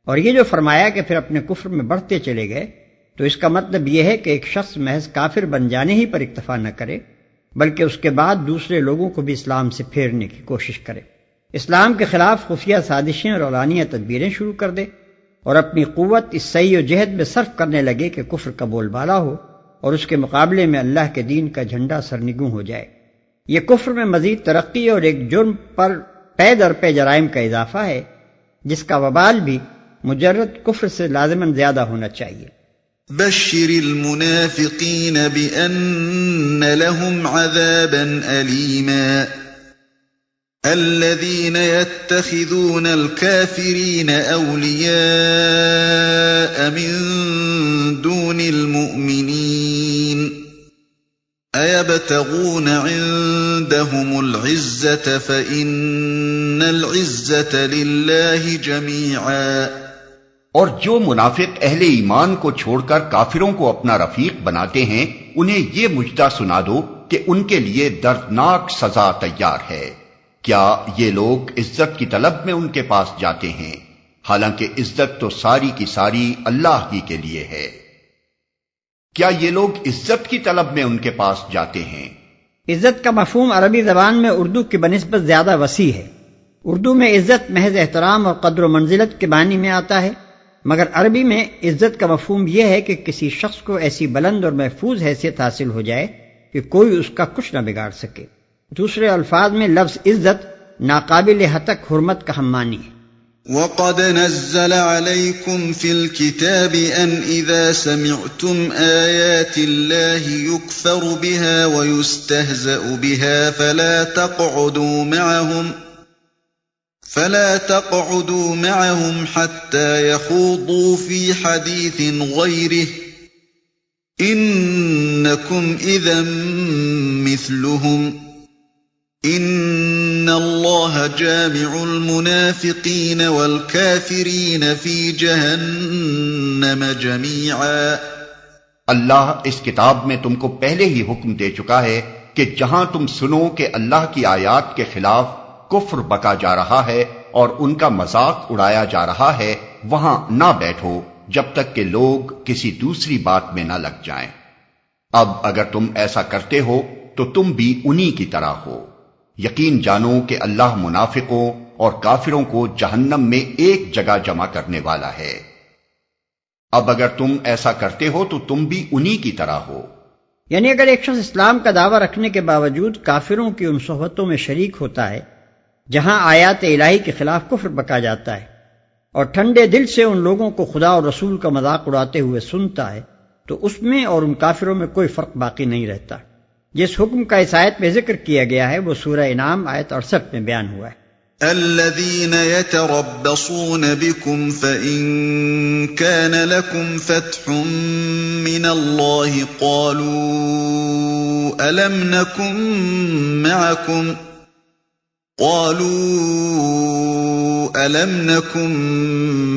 اور یہ جو فرمایا کہ پھر اپنے کفر میں بڑھتے چلے گئے، تو اس کا مطلب یہ ہے کہ ایک شخص محض کافر بن جانے ہی پر اکتفا نہ کرے، بلکہ اس کے بعد دوسرے لوگوں کو بھی اسلام سے پھیرنے کی کوشش کرے، اسلام کے خلاف خفیہ سازشیں اور اعلانیہ تدبیریں شروع کر دے، اور اپنی قوت اس سعی و جہد میں صرف کرنے لگے کہ کفر کا بول بالا ہو اور اس کے مقابلے میں اللہ کے دین کا جھنڈا سرنگوں ہو جائے۔ یہ کفر میں مزید ترقی اور ایک جرم پر پے در پے جرائم کا اضافہ ہے جس کا وبال بھی مجرد کفر سے لازماً زیادہ ہونا چاہیے۔ بشر المنافقین بأن لهم عذابا ألیما الذين يتخذون الكافرين أولياء من دون المؤمنين أيبتغون عندهم العزة فإن العزة لله جميعا۔ اور جو منافق اہل ایمان کو چھوڑ کر کافروں کو اپنا رفیق بناتے ہیں انہیں یہ مجدہ سنا دو کہ ان کے لیے دردناک سزا تیار ہے۔ کیا یہ لوگ عزت کی طلب میں ان کے پاس جاتے ہیں؟ حالانکہ عزت تو ساری کی ساری اللہ ہی کے لیے ہے۔ کیا یہ لوگ عزت کی طلب میں ان کے پاس جاتے ہیں؟ عزت کا مفہوم عربی زبان میں اردو کی بنسبت زیادہ وسیع ہے۔ اردو میں عزت محض احترام اور قدر و منزلت کے معنی میں آتا ہے، مگر عربی میں عزت کا مفہوم یہ ہے کہ کسی شخص کو ایسی بلند اور محفوظ حیثیت حاصل ہو جائے کہ کوئی اس کا کچھ نہ بگاڑ سکے۔ دوسرے الفاظ میں لفظ عزت ناقابل حتک حرمت کا ہم معنی ہے۔ وَقَدْ نَزَّلَ عَلَيْكُمْ فِي الْكِتَابِ أَنْ إِذَا سَمِعْتُمْ آيَاتِ اللَّهِ يُكْفَرُ بِهَا وَيُسْتَهْزَأُ بِهَا فَلَا تَقْعُدُوا مَعَهُمْ حَتَّى يَخُوضُوا فِي حَدِيثٍ غَيْرِهِ إِنَّكُمْ إِذًا مِثْلُهُمْ إِنَّ اللَّهَ جَامِعُ الْمُنَافِقِينَ وَالْكَافِرِينَ فِي جَهَنَّمَ جَمِيعًا۔ اللہ اس کتاب میں تم کو پہلے ہی حکم دے چکا ہے کہ جہاں تم سنو کہ اللہ کی آیات کے خلاف کفر بکا جا رہا ہے اور ان کا مذاق اڑایا جا رہا ہے وہاں نہ بیٹھو جب تک کہ لوگ کسی دوسری بات میں نہ لگ جائیں۔ اب اگر تم ایسا کرتے ہو تو تم بھی انہی کی طرح ہو۔ یقین جانو کہ اللہ منافقوں اور کافروں کو جہنم میں ایک جگہ جمع کرنے والا ہے۔ اب اگر تم ایسا کرتے ہو تو تم بھی انہی کی طرح ہو۔ یعنی اگر ایک شخص اسلام کا دعویٰ رکھنے کے باوجود کافروں کی ان صحبتوں میں شریک ہوتا ہے جہاں آیات الہی کے خلاف کفر بکا جاتا ہے اور ٹھنڈے دل سے ان لوگوں کو خدا اور رسول کا مذاق اڑاتے ہوئے سنتا ہے، تو اس میں اور ان کافروں میں کوئی فرق باقی نہیں رہتا۔ جس حکم کا اس آیت میں ذکر کیا گیا ہے وہ سورہ انعام آیت 68 میں بیان ہوا ہے۔ الذين يتربصون بكم فإن كان لكم فتح من الله قالوا ألم نكن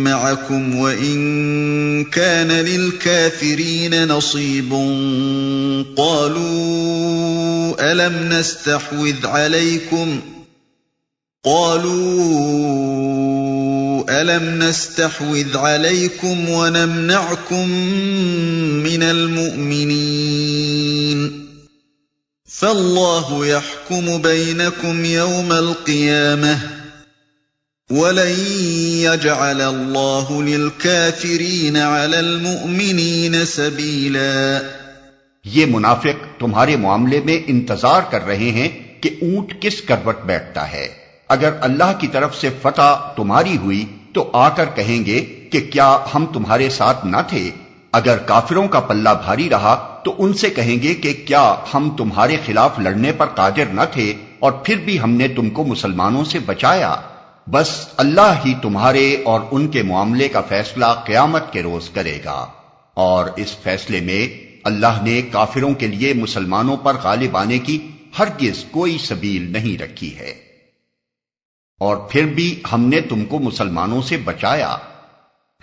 معكم وإن كان للكافرين نصيب قالوا ألم نستحوذ عليكم ونمنعكم من المؤمنين فالله يحكم بينكم يوم القيامة وَلَن يَجْعَلَ اللَّهُ لِلْكَافِرِينَ عَلَى الْمُؤْمِنِينَ سَبِيلًا۔ یہ منافق تمہارے معاملے میں انتظار کر رہے ہیں کہ اونٹ کس کروٹ بیٹھتا ہے۔ اگر اللہ کی طرف سے فتح تمہاری ہوئی تو آ کر کہیں گے کہ کیا ہم تمہارے ساتھ نہ تھے؟ اگر کافروں کا پلہ بھاری رہا تو ان سے کہیں گے کہ کیا ہم تمہارے خلاف لڑنے پر قادر نہ تھے اور پھر بھی ہم نے تم کو مسلمانوں سے بچایا؟ بس اللہ ہی تمہارے اور ان کے معاملے کا فیصلہ قیامت کے روز کرے گا، اور اس فیصلے میں اللہ نے کافروں کے لیے مسلمانوں پر غالب آنے کی ہرگز کوئی سبیل نہیں رکھی ہے، اور پھر بھی ہم نے تم کو مسلمانوں سے بچایا۔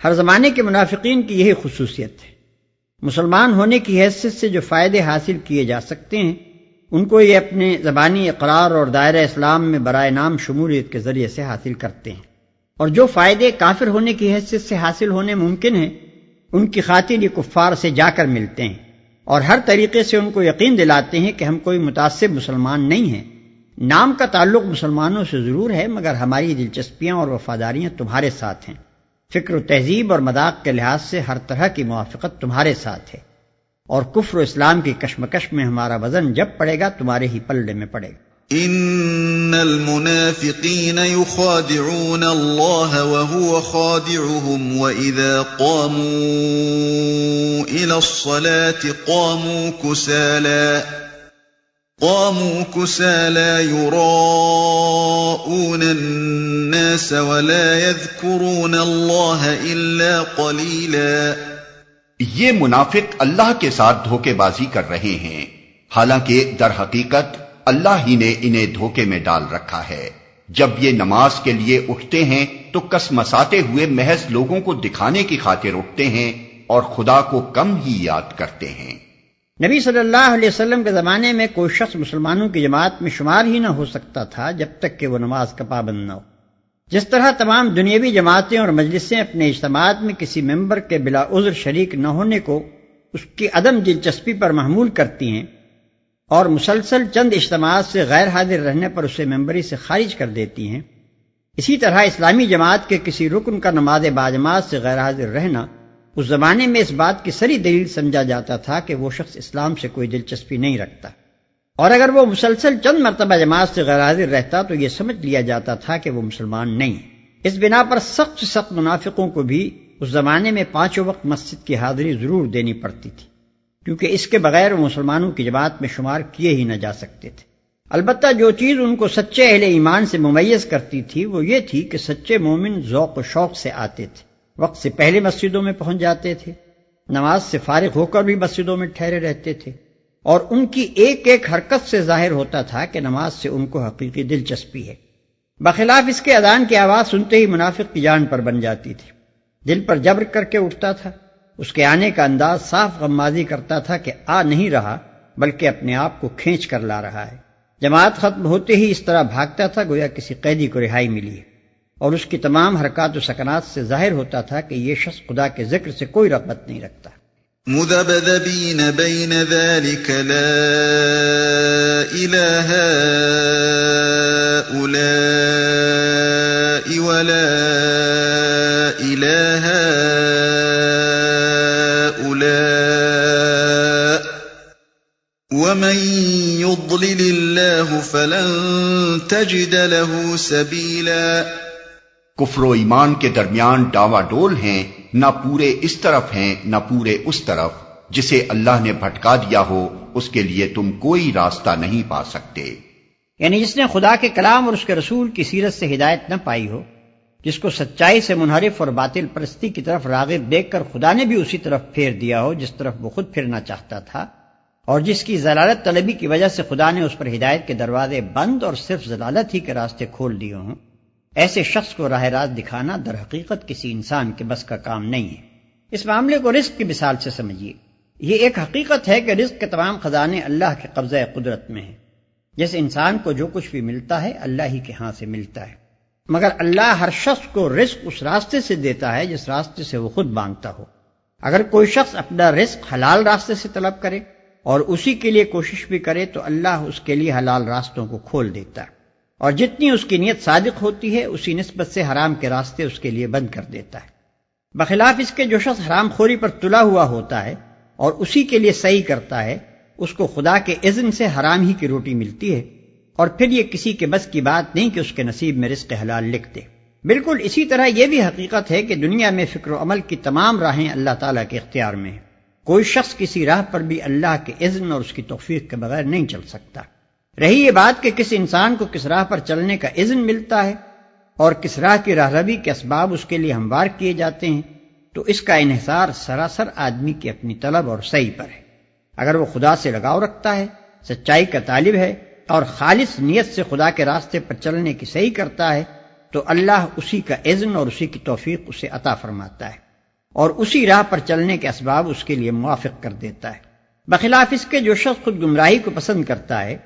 ہر زمانے کے منافقین کی یہی خصوصیت ہے، مسلمان ہونے کی حیثیت سے جو فائدے حاصل کیے جا سکتے ہیں ان کو یہ اپنے زبانی اقرار اور دائرہ اسلام میں برائے نام شمولیت کے ذریعے سے حاصل کرتے ہیں، اور جو فائدے کافر ہونے کی حیثیت سے حاصل ہونے ممکن ہیں ان کی خاطر یہ کفار سے جا کر ملتے ہیں اور ہر طریقے سے ان کو یقین دلاتے ہیں کہ ہم کوئی متعصب مسلمان نہیں ہیں، نام کا تعلق مسلمانوں سے ضرور ہے مگر ہماری دلچسپیاں اور وفاداریاں تمہارے ساتھ ہیں، فکر و تہذیب اور مذاق کے لحاظ سے ہر طرح کی موافقت تمہارے ساتھ ہے، اور کفر و اسلام کی کشمکش میں ہمارا وزن جب پڑے گا تمہارے ہی پلڑے میں پڑے گا۔ ان المنافقین یخادعون اللہ وهو خادعهم واذا قاموا الى الصلاة قاموا كسالى يراءون الناس ولا يذكرون الله الا قليلا۔ یہ منافق اللہ کے ساتھ دھوکے بازی کر رہے ہیں، حالانکہ در حقیقت اللہ ہی نے انہیں دھوکے میں ڈال رکھا ہے۔ جب یہ نماز کے لیے اٹھتے ہیں تو کسمساتے ہوئے محض لوگوں کو دکھانے کی خاطر اٹھتے ہیں اور خدا کو کم ہی یاد کرتے ہیں۔ نبی صلی اللہ علیہ وسلم کے زمانے میں کوئی شخص مسلمانوں کی جماعت میں شمار ہی نہ ہو سکتا تھا جب تک کہ وہ نماز کا پابند نہ ہو۔ جس طرح تمام دنیاوی جماعتیں اور مجلسیں اپنے اجتماعات میں کسی ممبر کے بلا عذر شریک نہ ہونے کو اس کی عدم دلچسپی پر محمول کرتی ہیں اور مسلسل چند اجتماعات سے غیر حاضر رہنے پر اسے ممبری سے خارج کر دیتی ہیں، اسی طرح اسلامی جماعت کے کسی رکن کا نماز باجماعت سے غیر حاضر رہنا اس زمانے میں اس بات کی سری دلیل سمجھا جاتا تھا کہ وہ شخص اسلام سے کوئی دلچسپی نہیں رکھتا، اور اگر وہ مسلسل چند مرتبہ جماعت سے غیر حاضر رہتا تو یہ سمجھ لیا جاتا تھا کہ وہ مسلمان نہیں۔ اس بنا پر سخت سے سخت منافقوں کو بھی اس زمانے میں 5 وقت مسجد کی حاضری ضرور دینی پڑتی تھی، کیونکہ اس کے بغیر وہ مسلمانوں کی جماعت میں شمار کیے ہی نہ جا سکتے تھے۔ البتہ جو چیز ان کو سچے اہل ایمان سے ممیز کرتی تھی وہ یہ تھی کہ سچے مومن ذوق و شوق سے آتے تھے، وقت سے پہلے مسجدوں میں پہنچ جاتے تھے، نماز سے فارغ ہو کر بھی مسجدوں میں ٹھہرے رہتے تھے، اور ان کی ایک ایک حرکت سے ظاہر ہوتا تھا کہ نماز سے ان کو حقیقی دلچسپی ہے۔ بخلاف اس کے اذان کی آواز سنتے ہی منافق کی جان پر بن جاتی تھی، دل پر جبر کر کے اٹھتا تھا، اس کے آنے کا انداز صاف غمازی کرتا تھا کہ آ نہیں رہا بلکہ اپنے آپ کو کھینچ کر لا رہا ہے۔ جماعت ختم ہوتے ہی اس طرح بھاگتا تھا گویا کسی قیدی کو رہائی ملی ہے، اور اس کی تمام حرکات و سکنات سے ظاہر ہوتا تھا کہ یہ شخص خدا کے ذکر سے کوئی رغبت نہیں رکھتا۔ مذبذبین بین ذلک لا الہ ہؤلاء ولا الہ ومن يضلل الله فلن تجد له سبيلا۔ کفر و ایمان کے درمیان ڈاوا ڈول ہیں، نہ پورے اس طرف ہیں نہ پورے اس طرف، جسے اللہ نے بھٹکا دیا ہو اس کے لیے تم کوئی راستہ نہیں پا سکتے۔ یعنی جس نے خدا کے کلام اور اس کے رسول کی سیرت سے ہدایت نہ پائی ہو، جس کو سچائی سے منحرف اور باطل پرستی کی طرف راغب دیکھ کر خدا نے بھی اسی طرف پھیر دیا ہو جس طرف وہ خود پھرنا چاہتا تھا، اور جس کی ضلالت طلبی کی وجہ سے خدا نے اس پر ہدایت کے دروازے بند اور صرف ضلالت ہی کے راستے کھول دیے ہوں، ایسے شخص کو راہ راست دکھانا در حقیقت کسی انسان کے بس کا کام نہیں ہے۔ اس معاملے کو رزق کی مثال سے سمجھیے۔ یہ ایک حقیقت ہے کہ رزق کے تمام خزانے اللہ کے قبضہ قدرت میں ہیں۔ جس انسان کو جو کچھ بھی ملتا ہے اللہ ہی کے ہاں سے ملتا ہے، مگر اللہ ہر شخص کو رزق اس راستے سے دیتا ہے جس راستے سے وہ خود مانگتا ہو۔ اگر کوئی شخص اپنا رزق حلال راستے سے طلب کرے اور اسی کے لیے کوشش بھی کرے تو اللہ اس کے لیے حلال راستوں کو کھول دیتا ہے، اور جتنی اس کی نیت صادق ہوتی ہے اسی نسبت سے حرام کے راستے اس کے لیے بند کر دیتا ہے۔ بخلاف اس کے جو شخص حرام خوری پر تلا ہوا ہوتا ہے اور اسی کے لیے صحیح کرتا ہے، اس کو خدا کے اذن سے حرام ہی کی روٹی ملتی ہے، اور پھر یہ کسی کے بس کی بات نہیں کہ اس کے نصیب میں رزق حلال لکھ دے۔ بالکل اسی طرح یہ بھی حقیقت ہے کہ دنیا میں فکر و عمل کی تمام راہیں اللہ تعالیٰ کے اختیار میں ہیں۔ کوئی شخص کسی راہ پر بھی اللہ کے اذن اور اس کی توفیق کے بغیر نہیں چل سکتا۔ رہی یہ بات کہ کس انسان کو کس راہ پر چلنے کا اذن ملتا ہے اور کس راہ کی راہروی کے اسباب اس کے لیے ہموار کیے جاتے ہیں، تو اس کا انحصار سراسر آدمی کی اپنی طلب اور سعی پر ہے۔ اگر وہ خدا سے لگاؤ رکھتا ہے، سچائی کا طالب ہے اور خالص نیت سے خدا کے راستے پر چلنے کی صحیح کرتا ہے، تو اللہ اسی کا اذن اور اسی کی توفیق اسے عطا فرماتا ہے اور اسی راہ پر چلنے کے اسباب اس کے لیے موافق کر دیتا ہے۔ بخلاف اس کے جو شخص خود گمراہی کو پسند کرتا ہے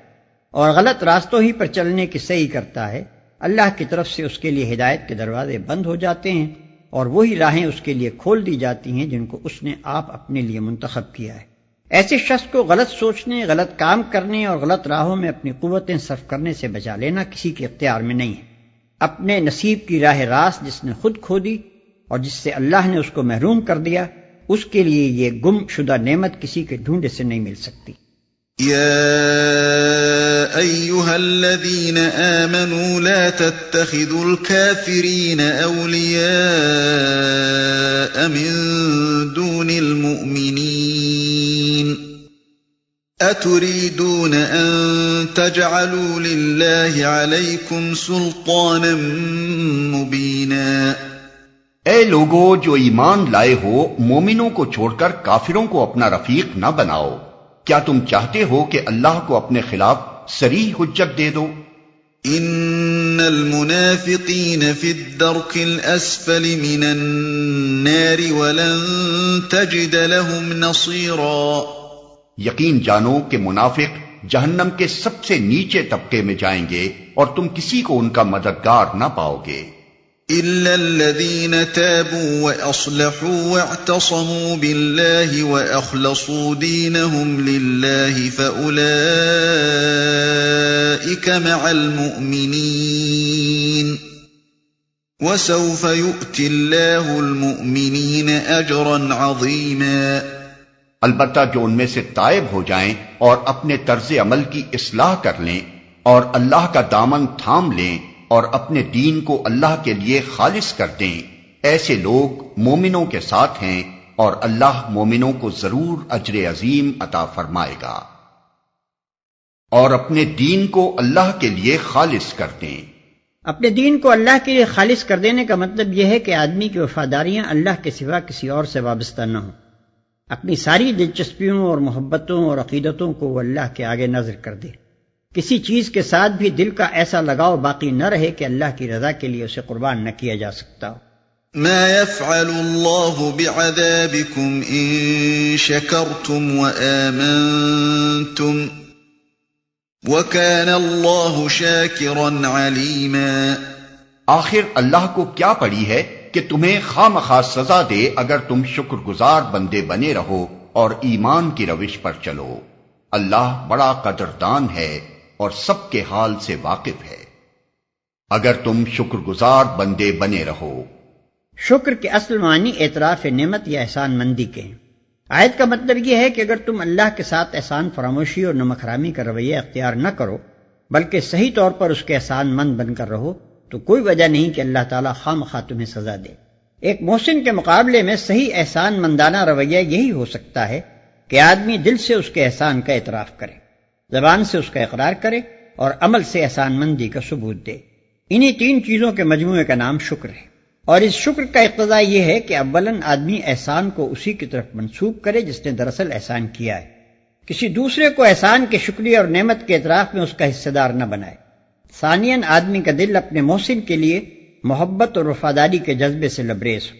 اور غلط راستوں ہی پر چلنے کی صحیح کرتا ہے، اللہ کی طرف سے اس کے لیے ہدایت کے دروازے بند ہو جاتے ہیں اور وہی راہیں اس کے لیے کھول دی جاتی ہیں جن کو اس نے آپ اپنے لیے منتخب کیا ہے۔ ایسے شخص کو غلط سوچنے، غلط کام کرنے اور غلط راہوں میں اپنی قوتیں صرف کرنے سے بچا لینا کسی کے اختیار میں نہیں ہے۔ اپنے نصیب کی راہ راست جس نے خود کھودی اور جس سے اللہ نے اس کو محروم کر دیا، اس کے لیے یہ گم شدہ نعمت کسی کے ڈھونڈے سے نہیں مل سکتی۔ يا أيها الذين آمنوا لا تتخذوا الكافرين أولياء من دون المؤمنين أتريدون أن تجعلوا لله عليكم سلطانا مبينا۔ اے لوگو جو ایمان لائے ہو، مومنوں کو چھوڑ کر کافروں کو اپنا رفیق نہ بناؤ۔ کیا تم چاہتے ہو کہ اللہ کو اپنے خلاف صریح حجت دے دو؟ ان المنافقین فی الدرک الاسفل من النار ولن تجد لهم نصیرا۔ یقین جانو کہ منافق جہنم کے سب سے نیچے طبقے میں جائیں گے اور تم کسی کو ان کا مددگار نہ پاؤ گے۔ إِلَّا الَّذِينَ تَابُوا وَأَصْلَحُوا وَاعْتَصَمُوا بِاللَّهِ وَأَخْلَصُوا دِينَهُمْ لِلَّهِ فَأُولَئِكَ مَعَ الْمُؤْمِنِينَ وَسَوْفَ يُؤْتِ اللَّهُ الْمُؤْمِنِينَ أَجْرًا عَظِيمًا۔ البتہ جو ان میں سے تائب ہو جائیں اور اپنے طرز عمل کی اصلاح کر لیں اور اللہ کا دامن تھام لیں اور اپنے دین کو اللہ کے لیے خالص کر دیں، ایسے لوگ مومنوں کے ساتھ ہیں اور اللہ مومنوں کو ضرور اجر عظیم عطا فرمائے گا۔ اور اپنے دین کو اللہ کے لیے خالص کر دیں۔ اپنے دین کو اللہ کے لیے خالص کر دینے کا مطلب یہ ہے کہ آدمی کی وفاداریاں اللہ کے سوا کسی اور سے وابستہ نہ ہوں، اپنی ساری دلچسپیوں اور محبتوں اور عقیدتوں کو وہ اللہ کے آگے نظر کر دے۔ کسی چیز کے ساتھ بھی دل کا ایسا لگاؤ باقی نہ رہے کہ اللہ کی رضا کے لیے اسے قربان نہ کیا جا سکتا ہو۔ ما يفعل الله بعذابكم ان شكرتم وآمنتم وكان الله شاكرا عليما۔ آخر اللہ کو کیا پڑی ہے کہ تمہیں خواہ مخواہ سزا دے اگر تم شکر گزار بندے بنے رہو اور ایمان کی روش پر چلو۔ اللہ بڑا قدردان ہے اور سب کے حال سے واقف ہے۔ اگر تم شکر گزار بندے بنے رہو۔ شکر کے اصل معنی اعتراف نعمت یا احسان مندی کے ہیں۔ آیت کا مطلب یہ ہے کہ اگر تم اللہ کے ساتھ احسان فراموشی اور نمک حرامی کا رویہ اختیار نہ کرو بلکہ صحیح طور پر اس کے احسان مند بن کر رہو تو کوئی وجہ نہیں کہ اللہ تعالیٰ خواہ تمہیں سزا دے۔ ایک محسن کے مقابلے میں صحیح احسان مندانہ رویہ یہی ہو سکتا ہے کہ آدمی دل سے اس کے احسان کا اعتراف کرے، زبان سے اس کا اقرار کرے اور عمل سے احسان مندی کا ثبوت دے۔ انہی تین چیزوں کے مجموعے کا نام شکر ہے، اور اس شکر کا اقتضا یہ ہے کہ اولاً آدمی احسان کو اسی کی طرف منسوب کرے جس نے دراصل احسان کیا ہے، کسی دوسرے کو احسان کے شکریہ اور نعمت کے اعتراف میں اس کا حصہ دار نہ بنائے۔ ثانیاً آدمی کا دل اپنے محسن کے لیے محبت اور وفاداری کے جذبے سے لبریز ہو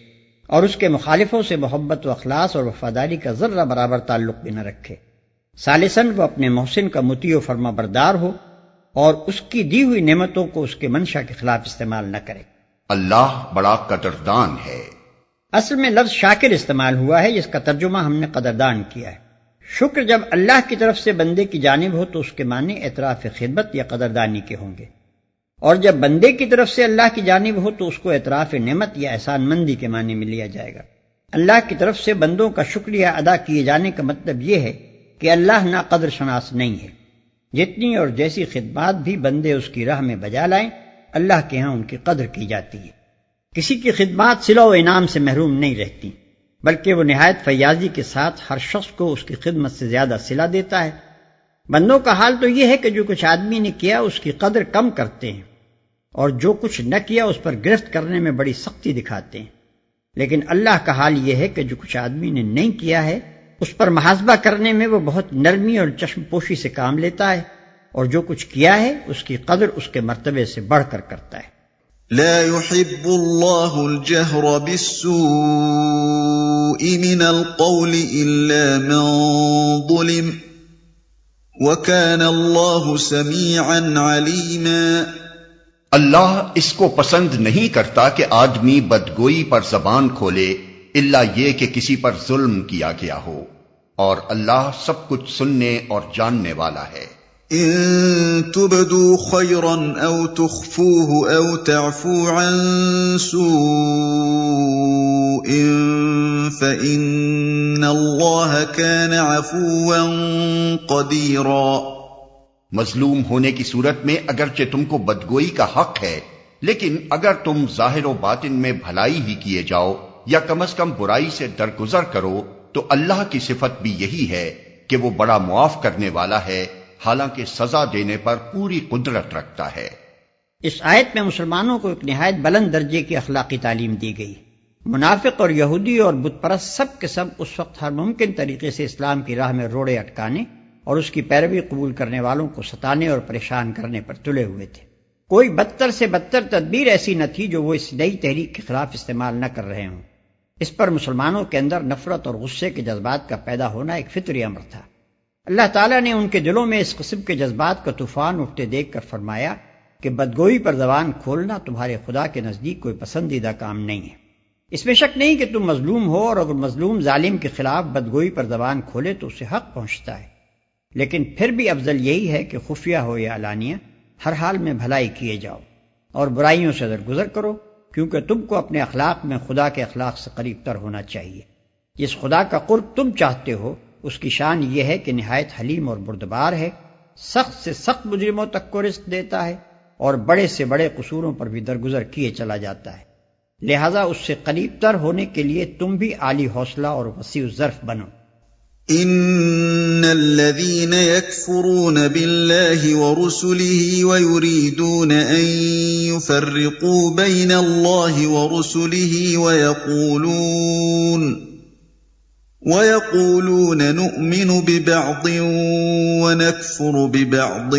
اور اس کے مخالفوں سے محبت و اخلاص اور وفاداری کا ذرہ برابر تعلق بھی نہ رکھے۔ ثالثاً وہ اپنے محسن کا مطیع و فرما بردار ہو اور اس کی دی ہوئی نعمتوں کو اس کے منشا کے خلاف استعمال نہ کرے۔ اللہ بڑا قدردان ہے۔ اصل میں لفظ شاکر استعمال ہوا ہے جس کا ترجمہ ہم نے قدردان کیا ہے۔ شکر جب اللہ کی طرف سے بندے کی جانب ہو تو اس کے معنی اعتراف خدمت یا قدردانی کے ہوں گے، اور جب بندے کی طرف سے اللہ کی جانب ہو تو اس کو اعتراف نعمت یا احسان مندی کے معنی میں لیا جائے گا۔ اللہ کی طرف سے بندوں کا شکریہ ادا کیے جانے کا مطلب یہ ہے کہ اللہ ناقدر شناس نہیں ہے۔ جتنی اور جیسی خدمات بھی بندے اس کی راہ میں بجا لائیں اللہ کے ہاں ان کی قدر کی جاتی ہے۔ کسی کی خدمات صلہ و انعام سے محروم نہیں رہتی، بلکہ وہ نہایت فیاضی کے ساتھ ہر شخص کو اس کی خدمت سے زیادہ صلہ دیتا ہے۔ بندوں کا حال تو یہ ہے کہ جو کچھ آدمی نے کیا اس کی قدر کم کرتے ہیں، اور جو کچھ نہ کیا اس پر گرفت کرنے میں بڑی سختی دکھاتے ہیں۔ لیکن اللہ کا حال یہ ہے کہ جو کچھ آدمی نے نہیں کیا ہے اس پر محاسبہ کرنے میں وہ بہت نرمی اور چشم پوشی سے کام لیتا ہے، اور جو کچھ کیا ہے اس کی قدر اس کے مرتبے سے بڑھ کر کرتا ہے۔ لا يحب الله الجهر بالسوء من القول إلا من ظلم وكان الله سميعا عليما۔ اللہ اس کو پسند نہیں کرتا کہ آدمی بدگوئی پر زبان کھولے الا یہ کہ کسی پر ظلم کیا گیا ہو، اور اللہ سب کچھ سننے اور جاننے والا ہے۔ ان تبدوا خيرا او تخفوه او تعفو عن سوء فإن الله كان عفوا قديرا۔ مظلوم ہونے کی صورت میں اگرچہ تم کو بدگوئی کا حق ہے، لیکن اگر تم ظاہر و باطن میں بھلائی ہی کیے جاؤ یا کم از کم برائی سے درگزر کرو تو اللہ کی صفت بھی یہی ہے کہ وہ بڑا معاف کرنے والا ہے، حالانکہ سزا دینے پر پوری قدرت رکھتا ہے۔ اس آیت میں مسلمانوں کو ایک نہایت بلند درجے کی اخلاقی تعلیم دی گئی۔ منافق اور یہودی اور بت پرست سب کے سب اس وقت ہر ممکن طریقے سے اسلام کی راہ میں روڑے اٹکانے اور اس کی پیروی قبول کرنے والوں کو ستانے اور پریشان کرنے پر تلے ہوئے تھے۔ کوئی بدتر سے بدتر تدبیر ایسی نہ تھی جو وہ اس نئی تحریک کے خلاف استعمال نہ کر رہے ہوں۔ اس پر مسلمانوں کے اندر نفرت اور غصے کے جذبات کا پیدا ہونا ایک فطری امر تھا۔ اللہ تعالیٰ نے ان کے دلوں میں اس قسم کے جذبات کا طوفان اٹھتے دیکھ کر فرمایا کہ بدگوئی پر زبان کھولنا تمہارے خدا کے نزدیک کوئی پسندیدہ کام نہیں ہے۔ اس میں شک نہیں کہ تم مظلوم ہو، اور اگر مظلوم ظالم کے خلاف بدگوئی پر زبان کھولے تو اسے حق پہنچتا ہے، لیکن پھر بھی افضل یہی ہے کہ خفیہ ہو یا علانیہ ہر حال میں بھلائی کیے جاؤ اور برائیوں سے درگزر کرو، کیونکہ تم کو اپنے اخلاق میں خدا کے اخلاق سے قریب تر ہونا چاہیے۔ جس خدا کا قرب تم چاہتے ہو اس کی شان یہ ہے کہ نہایت حلیم اور بردبار ہے، سخت سے سخت مجرموں تک کو رزق دیتا ہے اور بڑے سے بڑے قصوروں پر بھی درگزر کیے چلا جاتا ہے۔ لہذا اس سے قریب تر ہونے کے لیے تم بھی عالی حوصلہ اور وسیع الظرف بنو۔ ان الذين يكفرون بالله ورسله ويريدون ان يفرقوا بين الله ورسله ويقولون نؤمن ببعض ونكفر ببعض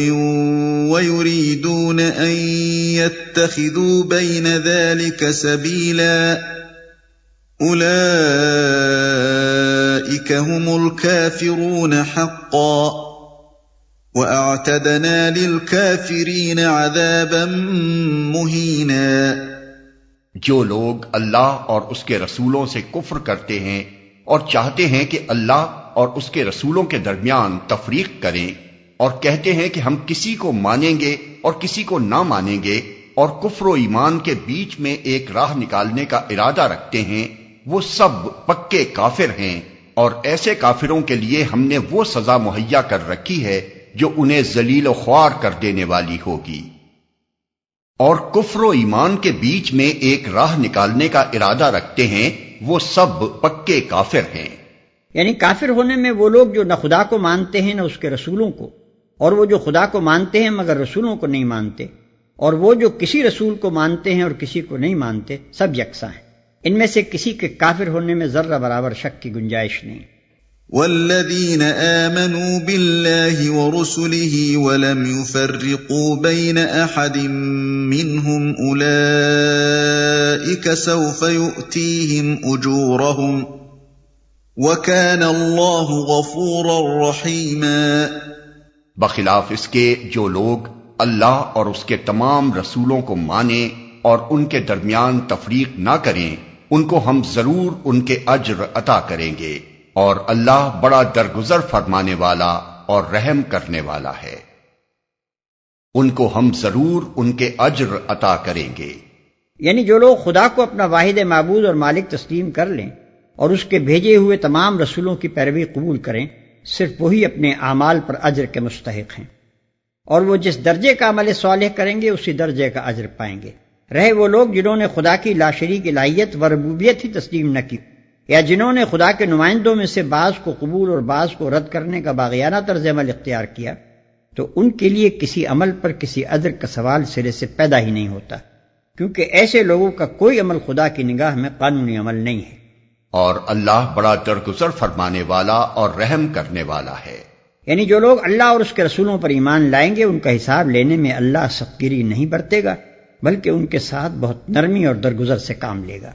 ويريدون ان يتخذوا بين ذلك سبيلا اولئك هم الكافرون حقا واعتدنا للكافرين عذابا مهينا۔ جو لوگ اللہ اور اس کے رسولوں سے کفر کرتے ہیں اور چاہتے ہیں کہ اللہ اور اس کے رسولوں کے درمیان تفریق کریں اور کہتے ہیں کہ ہم کسی کو مانیں گے اور کسی کو نہ مانیں گے اور کفر و ایمان کے بیچ میں ایک راہ نکالنے کا ارادہ رکھتے ہیں، وہ سب پکے کافر ہیں اور ایسے کافروں کے لیے ہم نے وہ سزا مہیا کر رکھی ہے جو انہیں ذلیل و خوار کر دینے والی ہوگی۔ اور کفر و ایمان کے بیچ میں ایک راہ نکالنے کا ارادہ رکھتے ہیں، وہ سب پکے کافر ہیں۔ یعنی کافر ہونے میں وہ لوگ جو نہ خدا کو مانتے ہیں نہ اس کے رسولوں کو، اور وہ جو خدا کو مانتے ہیں مگر رسولوں کو نہیں مانتے، اور وہ جو کسی رسول کو مانتے ہیں اور کسی کو نہیں مانتے، سب یکساں ہیں۔ ان میں سے کسی کے کافر ہونے میں ذرہ برابر شک کی گنجائش نہیں۔ والذین آمنوا باللہ ورسلہ ولم يفرقوا بین احد منہم اولئک سوف یؤتیہم اجورہم وَكَانَ اللَّهُ غَفُورًا رَحِيمًا۔ بخلاف اس کے جو لوگ اللہ اور اس کے تمام رسولوں کو مانیں اور ان کے درمیان تفریق نہ کریں، ان کو ہم ضرور ان کے اجر عطا کریں گے، اور اللہ بڑا درگزر فرمانے والا اور رحم کرنے والا ہے۔ ان کو ہم ضرور ان کے اجر عطا کریں گے۔ یعنی جو لوگ خدا کو اپنا واحد معبود اور مالک تسلیم کر لیں اور اس کے بھیجے ہوئے تمام رسولوں کی پیروی قبول کریں، صرف وہی اپنے اعمال پر اجر کے مستحق ہیں، اور وہ جس درجے کا عمل صالح کریں گے اسی درجے کا اجر پائیں گے۔ رہے وہ لوگ جنہوں نے خدا کی لا شریک الہیت و ربوبیت ہی تسلیم نہ کی، یا جنہوں نے خدا کے نمائندوں میں سے بعض کو قبول اور بعض کو رد کرنے کا باغیانہ طرز عمل اختیار کیا، تو ان کے لیے کسی عمل پر کسی اجر کا سوال سرے سے پیدا ہی نہیں ہوتا، کیونکہ ایسے لوگوں کا کوئی عمل خدا کی نگاہ میں قانونی عمل نہیں ہے۔ اور اللہ بڑا درگزر فرمانے والا اور رحم کرنے والا ہے۔ یعنی جو لوگ اللہ اور اس کے رسولوں پر ایمان لائیں گے، ان کا حساب لینے میں اللہ سختگیری نہیں برتے گا، بلکہ ان کے ساتھ بہت نرمی اور درگزر سے کام لے گا۔